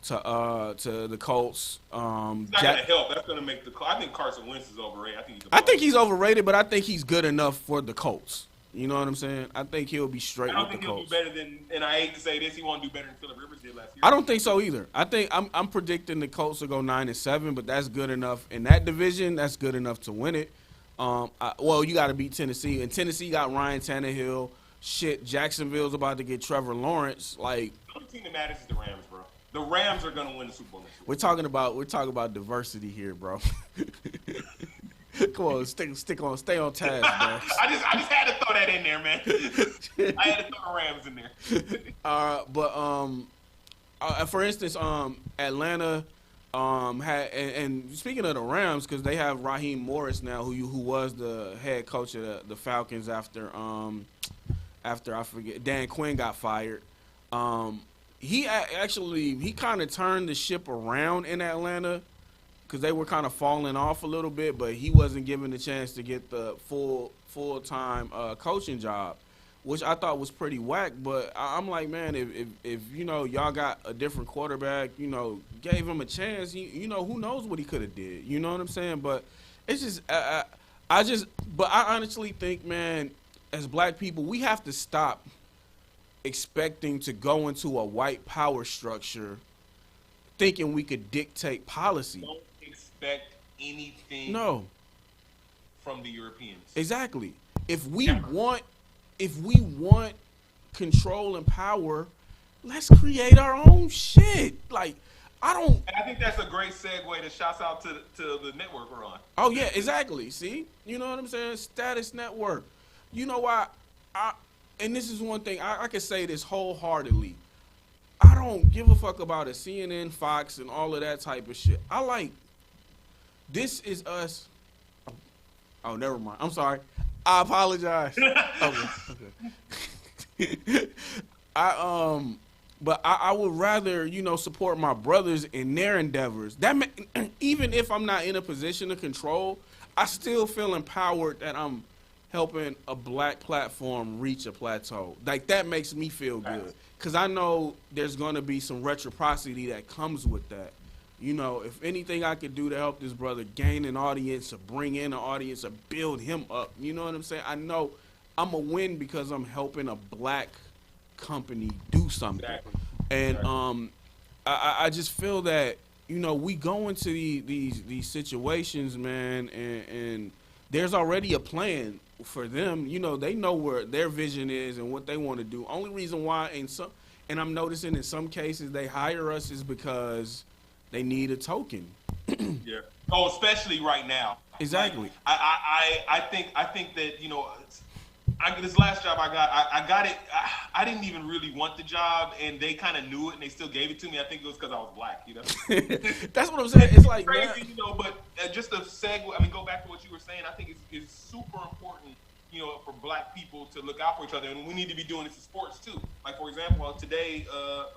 the Colts. It's not going to help. That's going to make I think Carson Wentz is overrated. I think he's overrated, but I think he's good enough for the Colts. You know what I'm saying? I think he'll be straight with the Colts. I don't think he'll do better than, and I hate to say this, he won't do better than Phillip Rivers did last year. I don't think so either. I think I'm predicting the Colts will go 9-7, but that's good enough in that division. That's good enough to win it. Well, you got to beat Tennessee, and Tennessee got Ryan Tannehill. Shit, Jacksonville's about to get Trevor Lawrence. Like, the only team that matters is the Rams, bro. The Rams are gonna win the Super Bowl next year. We're talking about diversity here, bro. Come on, stay on task, man. I just had to throw that in there, man. I had to throw the Rams in there. For instance, Atlanta had, and speaking of the Rams, because they have Raheem Morris now, who was the head coach of the Falcons after I forget Dan Quinn got fired. He kind of turned the ship around in Atlanta because they were kind of falling off a little bit, but he wasn't given the chance to get the full-time coaching job. which I thought was pretty whack. But I'm like, man, if y'all got a different quarterback, gave him a chance, who knows what he could have did. You know what I'm saying? But it's just but I honestly think, man, as black people, we have to stop expecting to go into a white power structure thinking we could dictate policy. Don't expect anything from the Europeans. Exactly. If we want control and power, let's create our own shit. Like, And I think that's a great segue to shouts out to the network we're on. Oh yeah, exactly. See? You know what I'm saying? Status Network. You know why? And this is one thing, I can say this wholeheartedly. I don't give a fuck about a CNN, Fox, and all of that type of shit. I like, This Is Us. Oh, never mind. I'm sorry. I apologize. Okay. But I would rather, support my brothers in their endeavors. Even if I'm not in a position to control, I still feel empowered that I'm helping a black platform reach a plateau. Like, that makes me feel good. Because I know there's going to be some reciprocity that comes with that. If anything I could do to help this brother gain an audience or bring in an audience or build him up, you know what I'm saying? I know I'm a win because I'm helping a black company do something. Exactly. And I just feel that, we go into these situations, man, and there's already a plan for them. They know where their vision is and what they want to do. Only reason why and I'm noticing in some cases they hire us is because they need a token. Yeah. Oh, especially right now. Exactly. Like, I think that this last job I got it. I didn't even really want the job, and they kind of knew it, and they still gave it to me. I think it was because I was black. That's what I'm saying. It's like crazy, But just to segue, go back to what you were saying. I think it's super important, for black people to look out for each other, and we need to be doing this in sports too. Like, for example, today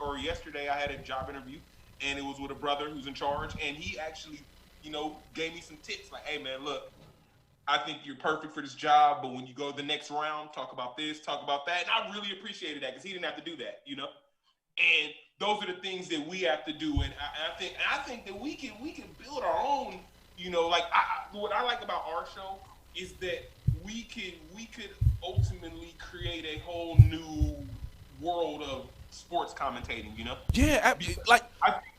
or yesterday, I had a job interview, and it was with a brother who's in charge, and he actually, gave me some tips. Like, hey man, look, I think you're perfect for this job, but when you go to the next round, talk about this, talk about that. And I really appreciated that because he didn't have to do that, And those are the things that we have to do. And I think that we can build our own, what I like about our show is that we could ultimately create a whole new world of sports commentating, Yeah, I think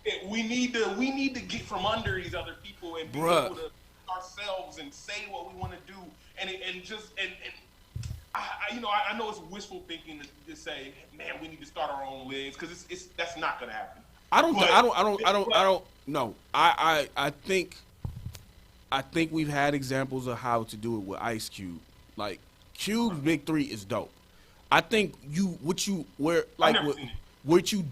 that we need to get from under these other people and be able to ourselves and say what we want to do, and I know it's wishful thinking to say, man, we need to start our own leagues because that's not going to happen. I don't know. I think we've had examples of how to do it with Ice Cube. Like, Cube's Big Three is dope. I think what you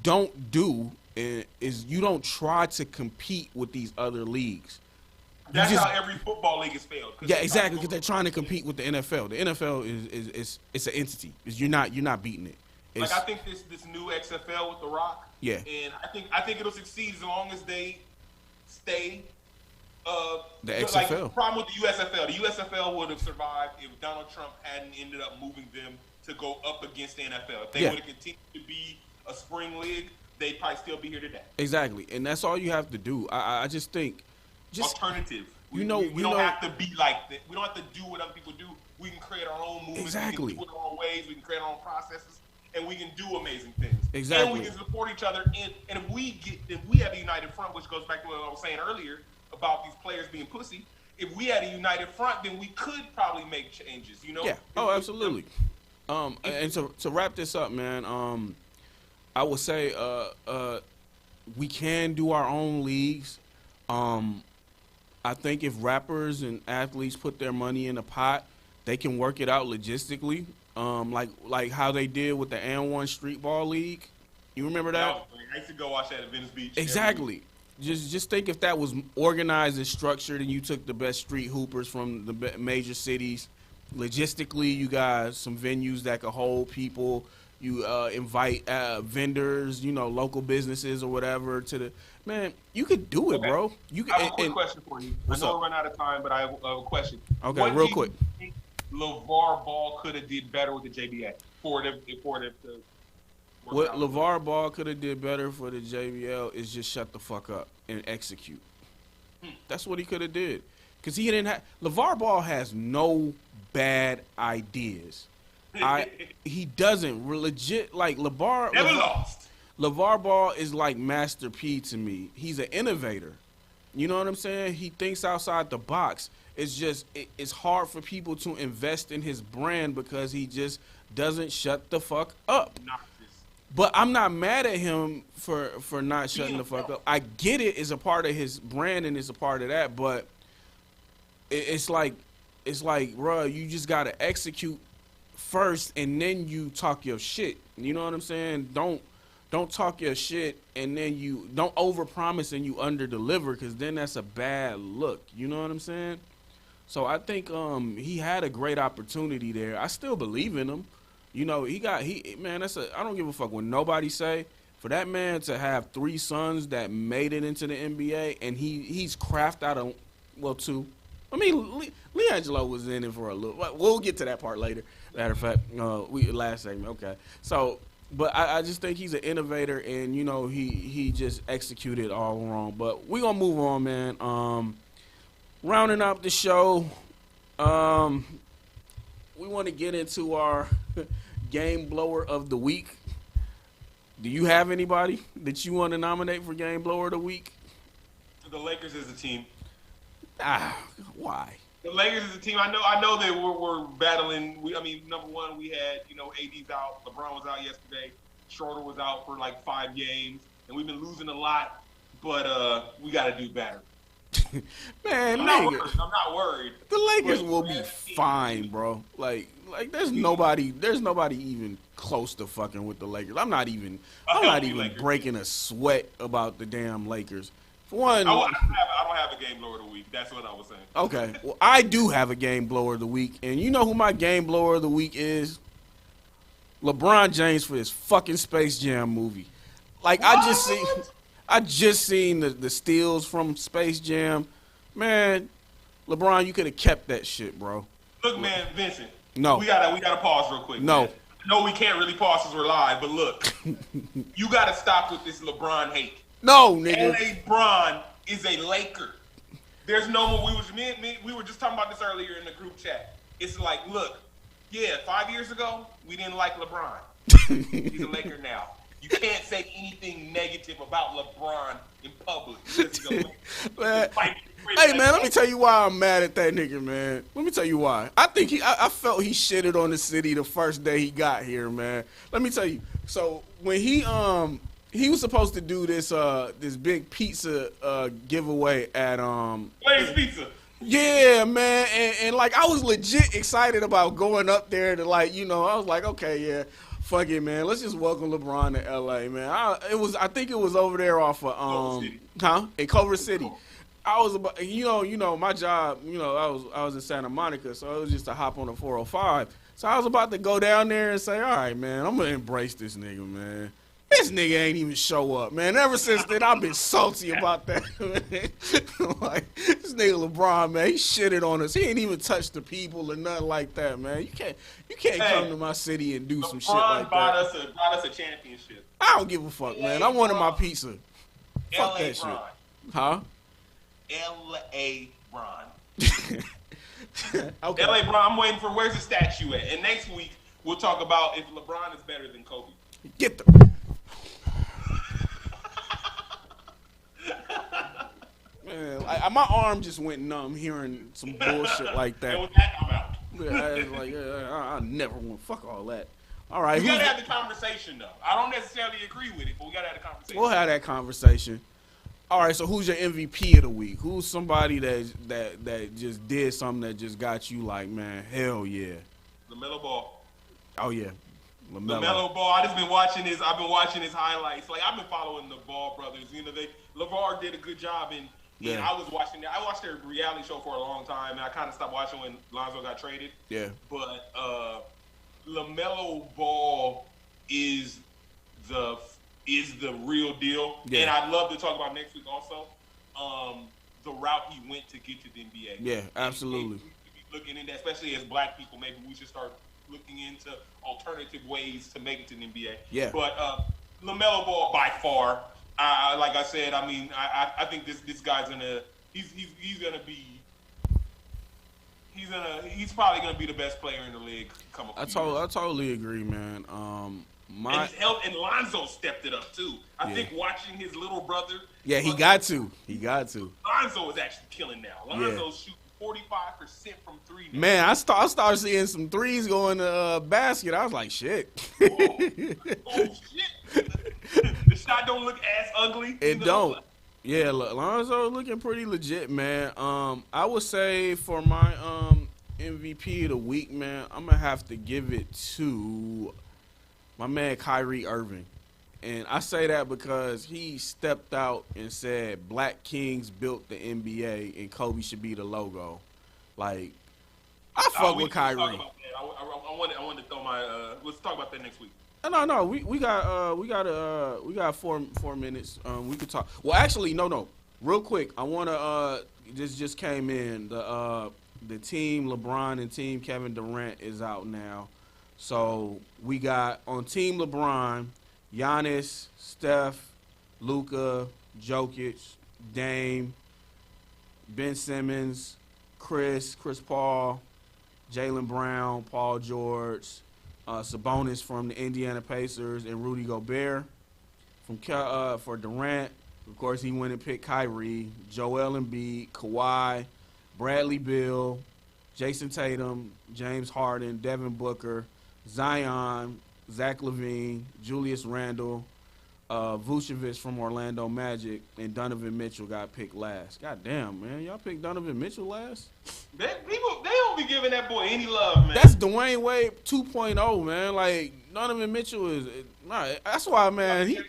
don't do is you don't try to compete with these other leagues. That's how every football league has failed. Yeah, exactly, because they're trying to compete with the NFL. The NFL is it's an entity. You're not beating it. Like, I think this new XFL with The Rock. Yeah. And I think it'll succeed as long as they stay. The XFL. Like, the problem with the USFL. The USFL would have survived if Donald Trump hadn't ended up moving them to go up against the NFL. If they would have continued to be a spring league, they'd probably still be here today. Exactly, and that's all you have to do. I just think. Alternative. We don't have to be like that. We don't have to do what other people do. We can create our own movements. Exactly. We can do it our own ways. We can create our own processes, and we can do amazing things. Exactly. And we can support each other. And if we have a united front, which goes back to what I was saying earlier about these players being pussy. If we had a united front, then we could probably make changes. Yeah. Oh, absolutely. And to wrap this up, man. I would say we can do our own leagues. I think if rappers and athletes put their money in a pot, they can work it out logistically, like how they did with the N1 Streetball League. You remember that? No, I used to go watch that at Venice Beach. Exactly. Just think if that was organized and structured and you took the best street hoopers from the major cities. Logistically, you got some venues that could hold people. You invite vendors, local businesses or whatever to the – man, you could do it, bro. I have a quick question for you. I know we're running out of time, but I have a question. Okay, real quick. Think LeVar Ball could have did better with the JBA? for them to work What out. LeVar Ball could have did better for the JBL is just shut the fuck up and execute. That's what he could have did. Because he didn't have... LeVar Ball has no bad ideas. He doesn't. Legit, like, Never lost. LeVar Ball is like Master P to me. He's an innovator. You know what I'm saying? He thinks outside the box. It's just, it's hard for people to invest in his brand because he just doesn't shut the fuck up. But I'm not mad at him for not shutting the fuck up. I get it. It's a part of his brand and it's a part of that. But it's like, bro, you just got to execute first and then you talk your shit. You know what I'm saying? Don't talk your shit and then you don't overpromise and you underdeliver because then that's a bad look. You know what I'm saying? So I think he had a great opportunity there. I still believe in him. You know, man, I don't give a fuck what nobody say. For that man to have 3 sons that made it into the NBA and he's crafted out of, well, 2. I mean, LiAngelo was in it for a little. We'll get to that part later. Matter of fact, last segment. Okay. So, but I just think he's an innovator, and you know he just executed all wrong. But we gonna move on, man. Rounding up the show, we want to get into our game blower of the week. Do you have anybody that you want to nominate for game blower of the week? The Lakers is a team. Why? The Lakers is a team. I know that we're battling. Number one, we had, AD's out. LeBron was out yesterday. Schroeder was out for like 5 games. And we've been losing a lot, but we got to do better. Man, I'm not worried. The Lakers will be fine, bro. Like there's nobody even close to fucking with the Lakers. I'm not even breaking a sweat about the damn Lakers. For one, I don't have a game blower of the week. That's what I was saying. Okay. Well, I do have a game blower of the week, and you know who my game blower of the week is? LeBron James for his fucking Space Jam movie. Like, what? I just seen the steals from Space Jam. Man, LeBron, you could have kept that shit, bro. Look, man, Vincent. No. We gotta pause real quick. No. Man. No, we can't really pause because we're live, but look. You gotta stop with this LeBron hate. No, nigga. LeBron is a Laker. There's no more. We were just talking about this earlier in the group chat. It's like, look, 5 years ago, we didn't like LeBron. He's a Laker now. You can't say anything negative about LeBron in public. Man. Hey, man, let me tell you why I'm mad at that nigga, man. Let me tell you why. I think I felt he shitted on the city the first day he got here, man. Let me tell you. So when he was supposed to do this big pizza giveaway at Blaze Pizza. Yeah, man, and like I was legit excited about going up there to I was like, okay, yeah, fuck it, man, let's just welcome LeBron to LA, man. I think it was over there off of in Culver City. I was about my job, I was in Santa Monica, so it was just to hop on the 405. So I was about to go down there and say, all right, man, I'm gonna embrace this nigga, man. This nigga ain't even show up, man. Ever since then, I've been salty about that, man. Like, this nigga LeBron, man, he shitted on us. He ain't even touched the people or nothing like that, man. You can't come to my city and do some shit like that. brought us a championship. I don't give a fuck, man. I wanted my pizza. Fuck that shit. Huh? L.A. Bron. Okay. L.A. Bron, I'm waiting for where's the statue at. And next week, we'll talk about if LeBron is better than Kobe. Get the... Man, my arm just went numb hearing some bullshit like that. And when that come out. I was like, I never want. Fuck all that. All right. We gotta have the conversation, though. I don't necessarily agree with it, but we gotta have the conversation. We'll have that conversation. All right. So who's your MVP of the week? Who's somebody that just did something that just got you like, man, hell yeah. LaMelo Ball. Oh yeah. LaMelo Ball. I've been watching his highlights. Like I've been following the Ball brothers. LeVar did a good job in. Yeah. I watched their reality show for a long time, and I kind of stopped watching when Lonzo got traded. Yeah. But LaMelo Ball is the real deal, yeah. And I'd love to talk about next week also. The route he went to get to the NBA. Yeah, absolutely. Looking into that, especially as black people, maybe we should start looking into alternative ways to make it to the NBA. Yeah. But LaMelo Ball by far, like I said, I mean, I think this guy's gonna he's probably gonna be the best player in the league. I totally agree, man. And his health, and Lonzo stepped it up too. I think watching his little brother. Yeah, he got to. Lonzo is actually killing now. Lonzo's shooting 45% from three now. Man, I started seeing some threes going to basket. I was like, shit. Oh shit! The shot don't look as ugly. It don't. Yeah, Lonzo looking pretty legit, man. I would say for my MVP of the week, man, I'm gonna have to give it to my man Kyrie Irving. And I say that because he stepped out and said Black Kings built the NBA and Kobe should be the logo. Like, I fuck with Kyrie. I wanted to throw my. Let's talk about that next week. No. We got 4 minutes. We could talk. Well, actually, no. Real quick, I wanna this just came in. The team LeBron and team Kevin Durant is out now. So we got on Team LeBron, Giannis, Steph, Luka, Jokic, Dame, Ben Simmons, Chris Paul, Jaylen Brown, Paul George, Sabonis from the Indiana Pacers, and Rudy Gobert. For Durant, of course, he went and picked Kyrie, Joel Embiid, Kawhi, Bradley Beal, Jason Tatum, James Harden, Devin Booker, Zion, Zach LaVine, Julius Randle, Vucevic from Orlando Magic, and Donovan Mitchell got picked last. God damn, man. Y'all picked Donovan Mitchell last? They don't be giving that boy any love, man. That's Dwayne Wade 2.0, man. Like, Donovan Mitchell is that's why, man, he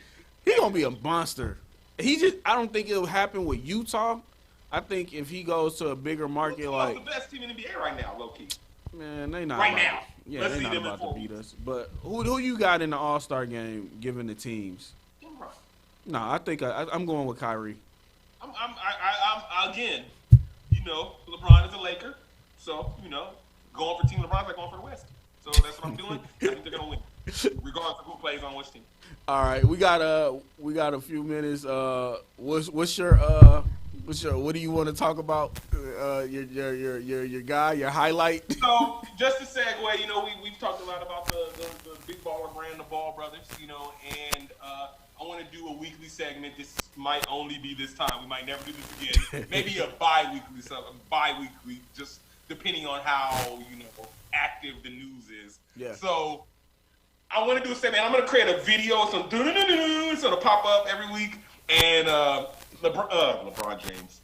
gonna be a monster. I don't think it'll happen with Utah. I think if he goes to a bigger market, like the best team in the NBA right now, low key. Man, they not right now. Yeah, they're not about to beat us. But who you got in the All-Star game, given the teams? No, I think I'm going with Kyrie. I'm again, LeBron is a Laker, so going for Team LeBron's like going for the West. So that's what I'm doing. I think they're gonna win, regardless of who plays on which team. All right, we got a few minutes. What do you want to talk about? Your guy, your highlight. So just to segue, we've talked a lot about the big baller brand, the Ball Brothers, and I want to do a weekly segment. This might only be this time. We might never do this again. Maybe a bi-weekly, just depending on how active the news is. Yeah. So I want to do a segment. I'm going to create a video, so it'll pop up every week, and LeBron James,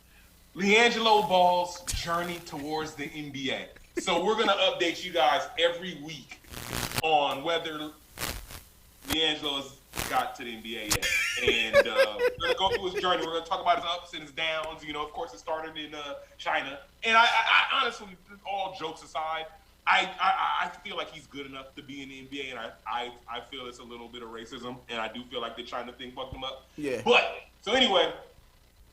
LiAngelo Ball's journey towards the NBA. So we're going to update you guys every week on whether LiAngelo's got to the NBA yet. And we're going to go through his journey. We're going to talk about his ups and his downs. Of course, it started in China. And I honestly, all jokes aside, I feel like he's good enough to be in the NBA, and I feel it's a little bit of racism, and I do feel like the China thing fucked him up. Yeah. But, so anyway,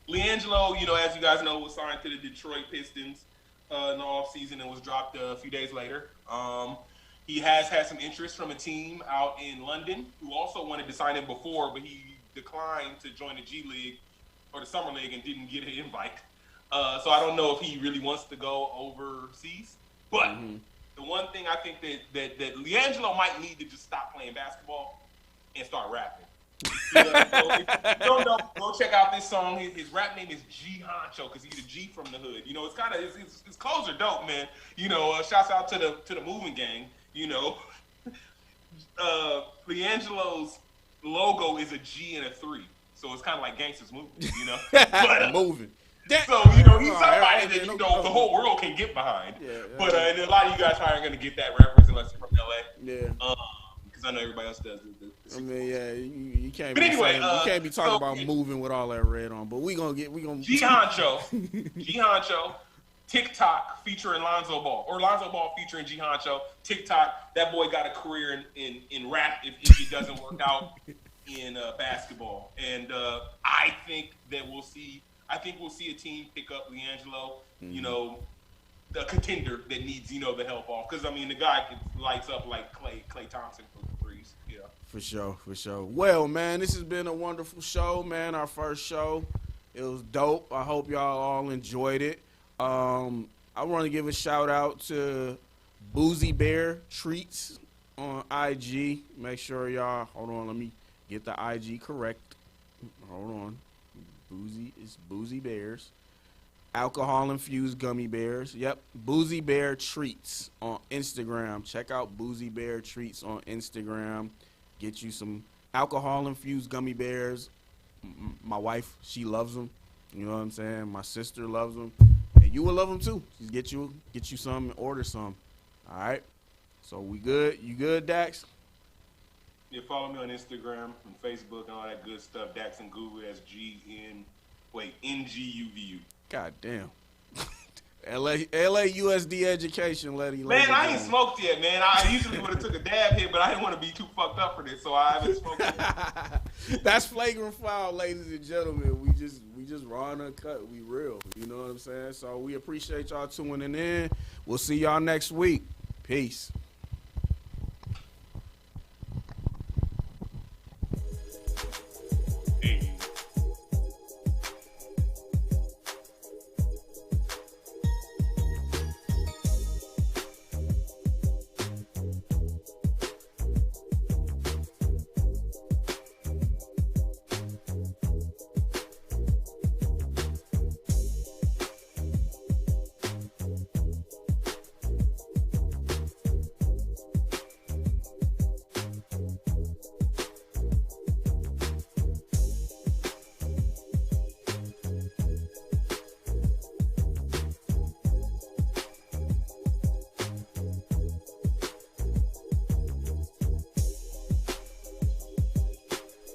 LiAngelo, as you guys know, was signed to the Detroit Pistons in the offseason and was dropped a few days later. He has had some interest from a team out in London who also wanted to sign him before, but he declined to join the G League or the Summer League and didn't get an invite. So I don't know if he really wants to go overseas. But the one thing I think that LiAngelo might need to just stop playing basketball and start rapping. So if you don't know, go check out this song. His rap name is G Honcho because he's a G from the hood. It's kind of his clothes are dope, man. Shouts out to the moving gang. LiAngelo's logo is a G and a 3, so it's kind of like gangsters moving. But, moving. So he's somebody that the whole world can get behind. Yeah. But and a lot of you guys probably aren't going to get that reference unless you're from LA. Yeah. Because I know everybody else does. I mean, yeah, you can't. But anyway, you can't be talking about moving with all that red on. But we gonna G Honcho, TikTok featuring Lonzo Ball, or Lonzo Ball featuring G Honcho. TikTok, that boy got a career in rap if he doesn't work out in basketball. And I think that we'll see. I think we'll see a team pick up LiAngelo. a contender that needs, the help off. Because, I mean, the guy lights up like Clay Thompson for threes. Yeah. For sure, for sure. Well, man, this has been a wonderful show, man. Our first show. It was dope. I hope y'all all enjoyed it. I want to give a shout out to Boozy Bear Treats on IG. Make sure y'all, hold on, let me get the IG correct. Hold on. Boozy Bears. Alcohol infused gummy bears. Yep. Boozy Bear Treats on Instagram. Check out Boozy Bear Treats on Instagram. Get you some alcohol infused gummy bears. My wife, she loves them. You know what I'm saying? My sister loves them. And you will love them too. Just get you some and order some. All right. So we good? You good, Dax? Yeah, follow me on Instagram and Facebook and all that good stuff. Dax and Google. That's NGUVU. God damn. LA USD education, lady. Man, I ain't smoked yet, man. I usually would have took a dab here, but I didn't want to be too fucked up for this, so I haven't smoked yet. That's flagrant foul, ladies and gentlemen. We just raw and uncut. We real. You know what I'm saying? So we appreciate y'all tuning in. We'll see y'all next week. Peace.